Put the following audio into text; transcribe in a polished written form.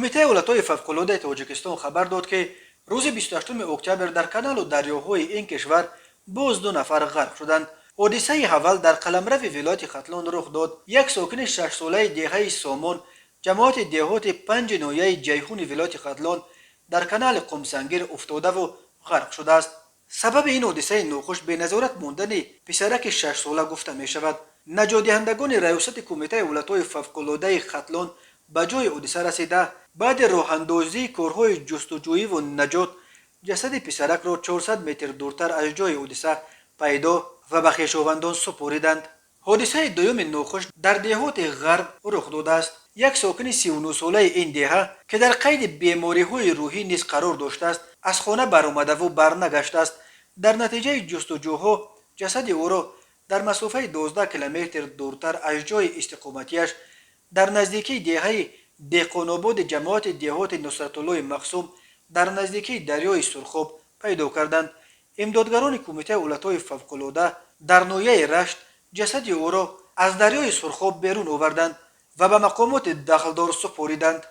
کمیته ولایت‌های فوق‌العاده تاجیکستان خبر داد که روز 28 اکتبر در کانال و دریاهای این کشور باز دو نفر غرق شدند. حادثه اول در قلمرو ولایت ختلان رخ داد. یک ساکن 6 ساله دهه سامان جماعت دهات 5 ناحیه جیهون ولایت ختلان در کانال قمسنگیر افتاده و غرق شده است. سبب این حادثه ناخوش به نظارت ماندن پسرک 6 ساله گفته می شود. نجات دهندگان ریاست کمیته ولایت‌های فوق‌العاده ختلان به جای حادثه رسیده بعد راه اندازی کارهای جستجویی و نجات جسد پسرک را 400 متر دورتر از جای حادثه پیدا و به خویشاوندان سپردند. حادثه دوم ناخوش در دهات غرب رخ داده است. یک ساکن 39 ساله این دهه که در قید بیماری‌های روحی نیز قرار داشته است از خانه برآمده و برنگشته است. در نتیجه جستجوها جسد او را در مسافه 12 کیلومتر دورتر از جای استقامتیش در نزدیکی دهه دهقان‌آباد جماعت دهات نصرت الله مقسوم در نزدیکی دریای سرخاب پیدا کردند. امدادگران کمیته ولایت‌های فوق‌العاده در ناحیه رشت جسد او را از دریای سرخاب بیرون آوردند و به مقامات دخلدار سپردند.